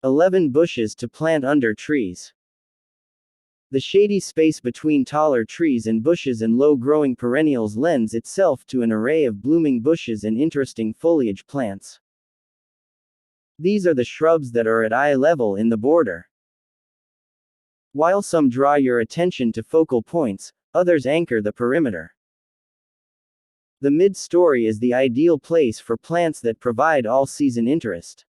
11 bushes to plant under trees. The shady space between taller trees and bushes and low-growing perennials lends itself to an array of blooming bushes and interesting foliage plants. These are the shrubs that are at eye level in the border. While some draw your attention to focal points, others anchor the perimeter. The mid-story is the ideal place for plants that provide all-season interest.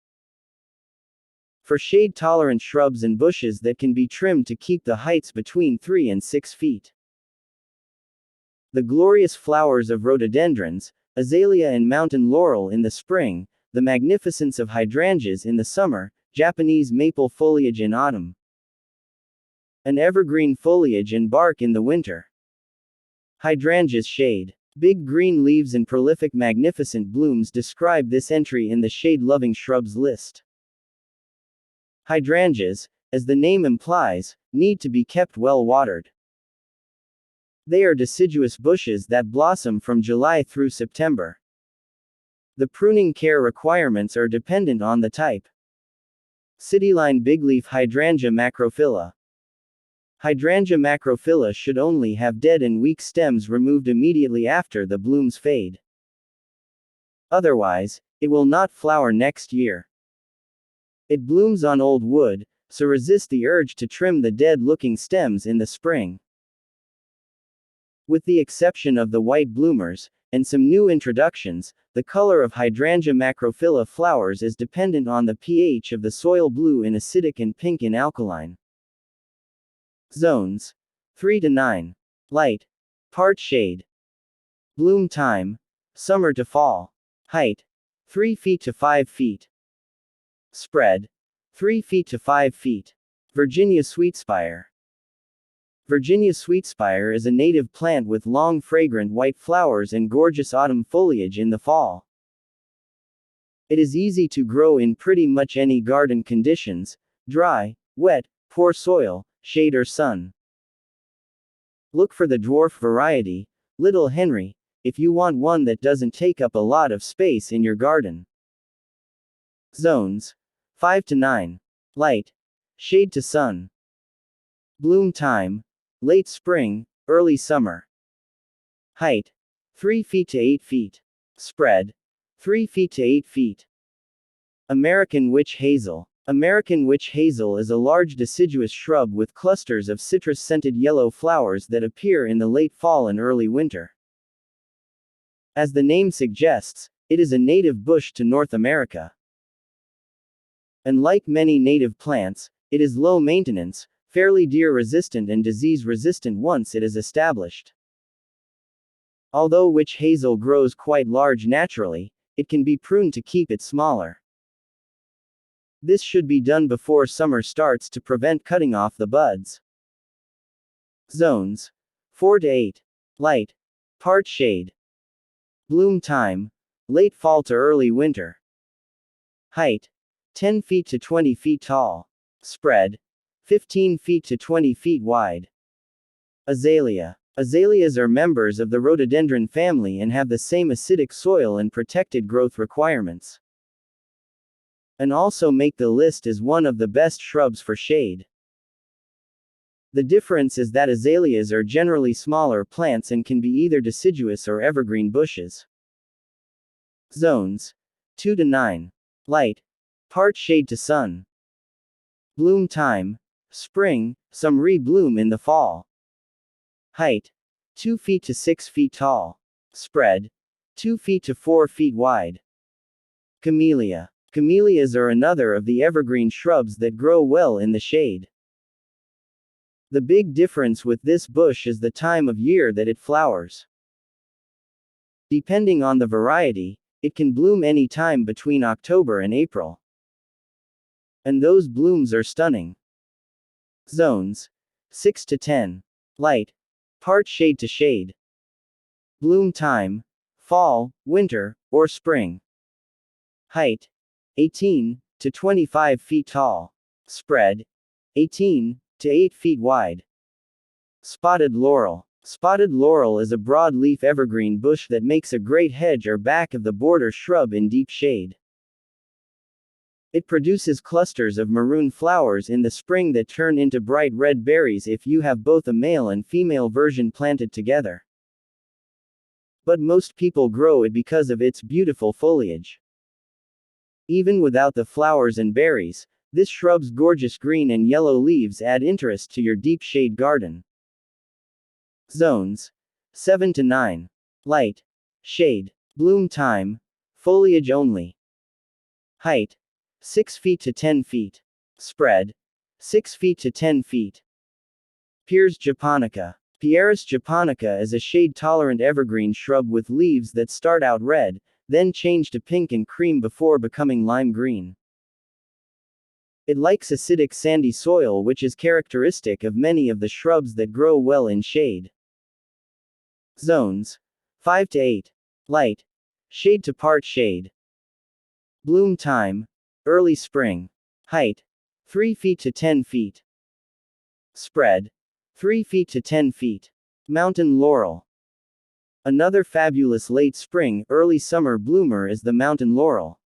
For shade-tolerant shrubs and bushes that can be trimmed to keep the heights between 3 and 6 feet. The glorious flowers of rhododendrons, azalea and mountain laurel in the spring, the magnificence of hydrangeas in the summer, Japanese maple foliage in autumn. An evergreen foliage and bark in the winter. Hydrangeas shade. Big green leaves and prolific magnificent blooms describe this entry in the shade-loving shrubs list. Hydrangeas, as the name implies, need to be kept well watered. They are deciduous bushes that blossom from July through September. The pruning care requirements are dependent on the type. Cityline bigleaf hydrangea macrophylla. Hydrangea macrophylla should only have dead and weak stems removed immediately after the blooms fade. Otherwise, it will not flower next year. It blooms on old wood, so resist the urge to trim the dead-looking stems in the spring. With the exception of the white bloomers, and some new introductions, the color of hydrangea macrophylla flowers is dependent on the pH of the soil, blue in acidic and pink in alkaline. Zones. 3 to 9. Light. Part shade. Bloom time. Summer to fall. Height. 3 feet to 5 feet. Spread. 3 feet to 5 feet. Virginia Sweetspire. Virginia Sweetspire is a native plant with long fragrant white flowers and gorgeous autumn foliage in the fall. It is easy to grow in pretty much any garden conditions: dry, wet, poor soil, shade or sun. Look for the dwarf variety, Little Henry, if you want one that doesn't take up a lot of space in your garden. Zones. 5 to 9. Light. Shade to sun. Bloom time. Late spring, early summer. Height. 3 feet to 8 feet. Spread. 3 feet to 8 feet. American witch hazel. American witch hazel is a large deciduous shrub with clusters of citrus-scented yellow flowers that appear in the late fall and early winter. As the name suggests, it is a native bush to North America. And like many native plants, it is low maintenance, fairly deer-resistant and disease-resistant once it is established. Although witch hazel grows quite large naturally, it can be pruned to keep it smaller. This should be done before summer starts to prevent cutting off the buds. Zones. 4 to 8. Light. Part shade. Bloom time. Late fall to early winter. Height. 10 feet to 20 feet tall. Spread. 15 feet to 20 feet wide. Azalea. Azaleas are members of the rhododendron family and have the same acidic soil and protected growth requirements. And also make the list as one of the best shrubs for shade. The difference is that azaleas are generally smaller plants and can be either deciduous or evergreen bushes. Zones. 2 to 9. Light. Part shade to sun. Bloom time. Spring, some re-bloom in the fall. Height. 2 feet to 6 feet tall. Spread. 2 feet to 4 feet wide. Camellia. Camellias are another of the evergreen shrubs that grow well in the shade. The big difference with this bush is the time of year that it flowers. Depending on the variety, it can bloom any time between October and April. And those blooms are stunning. Zones. 6 to 10. Light. Part shade to shade. Bloom time. Fall, winter, or spring. Height. 18 to 25 feet tall. Spread. 18 to 8 feet wide. Spotted laurel. Spotted laurel is a broad-leaf evergreen bush that makes a great hedge or back of the border shrub in deep shade. It produces clusters of maroon flowers in the spring that turn into bright red berries if you have both a male and female version planted together. But most people grow it because of its beautiful foliage. Even without the flowers and berries, this shrub's gorgeous green and yellow leaves add interest to your deep shade garden. Zones 7 to 9. Light. Shade. Bloom time. Foliage only. Height 6 feet to 10 feet. Spread 6 feet to 10 feet. Piers Japonica. Piers Japonica is a shade-tolerant evergreen shrub with leaves that start out red, then change to pink and cream before becoming lime green. It likes acidic sandy soil, which is characteristic of many of the shrubs that grow well in shade. Zones 5 to 8. Light. Shade to part shade. Bloom time. Early spring. Height 3 feet to 10 feet. Spread 3 feet to 10 feet. Mountain laurel. Another fabulous late spring, early summer bloomer is the mountain laurel.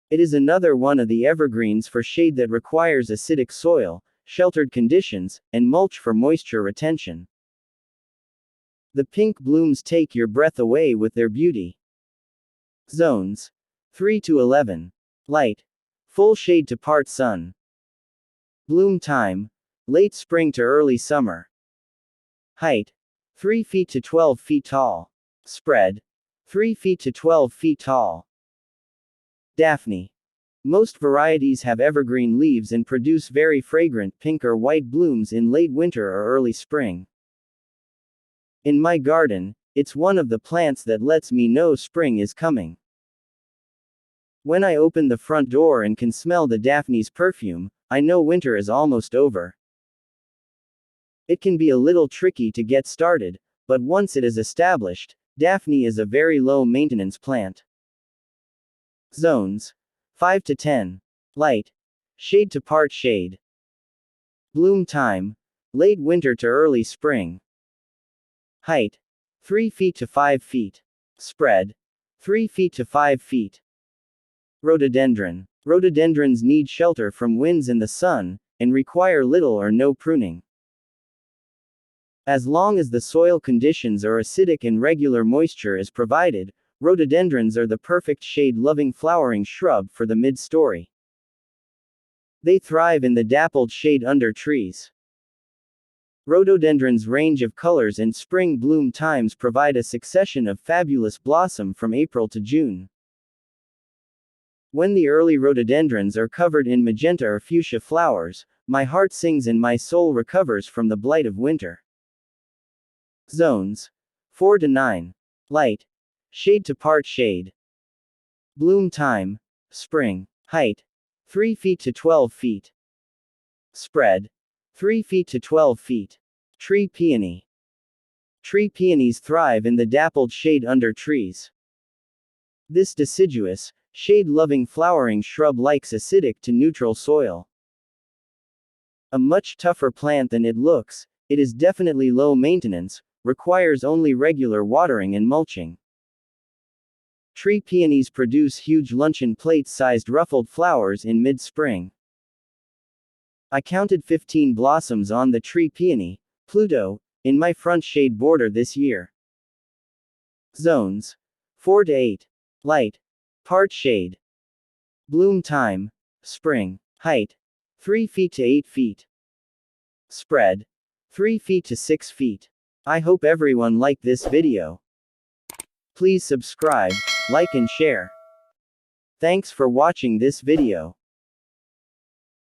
It is another one of the evergreens for shade that requires acidic soil, sheltered conditions, and mulch for moisture retention. The pink blooms take your breath away with their beauty. Zones 3 to 11. Light. Full shade to part sun. Bloom time. Late spring to early summer. Height 3 feet to 12 feet tall. Spread 3 feet to 12 feet tall. Daphne. Most varieties have evergreen leaves and produce very fragrant pink or white blooms in late winter or early spring. In my garden, it's one of the plants that lets me know spring is coming. When I open the front door and can smell the Daphne's perfume, I know winter is almost over. It can be a little tricky to get started, but once it is established, Daphne is a very low maintenance plant. Zones 5 to 10. Light. Shade to part shade. Bloom time. Late winter to early spring. Height 3 feet to 5 feet. Spread 3 feet to 5 feet. Rhododendron. Rhododendrons need shelter from winds and the sun, and require little or no pruning. As long as the soil conditions are acidic and regular moisture is provided, rhododendrons are the perfect shade-loving flowering shrub for the mid-story. They thrive in the dappled shade under trees. Rhododendrons' range of colors and spring bloom times provide a succession of fabulous blossom from April to June. When the early rhododendrons are covered in magenta or fuchsia flowers, my heart sings and my soul recovers from the blight of winter. Zones 4 to 9. Light. Shade to part shade. Bloom time. Spring. Height 3 feet to 12 feet. Spread 3 feet to 12 feet. Tree peony. Tree peonies thrive in the dappled shade under trees. This deciduous, shade-loving flowering shrub likes acidic to neutral soil. A much tougher plant than it looks, it is definitely low maintenance, requires only regular watering and mulching. Tree peonies produce huge luncheon plate-sized ruffled flowers in mid-spring. I counted 15 blossoms on the tree peony, Pluto, in my front shade border this year. Zones 4 to 8. Light. Part shade. Bloom time. Spring. Height 3 feet to 8 feet. Spread 3 feet to 6 feet. I hope everyone liked this video. Please subscribe, like and share. Thanks for watching this video.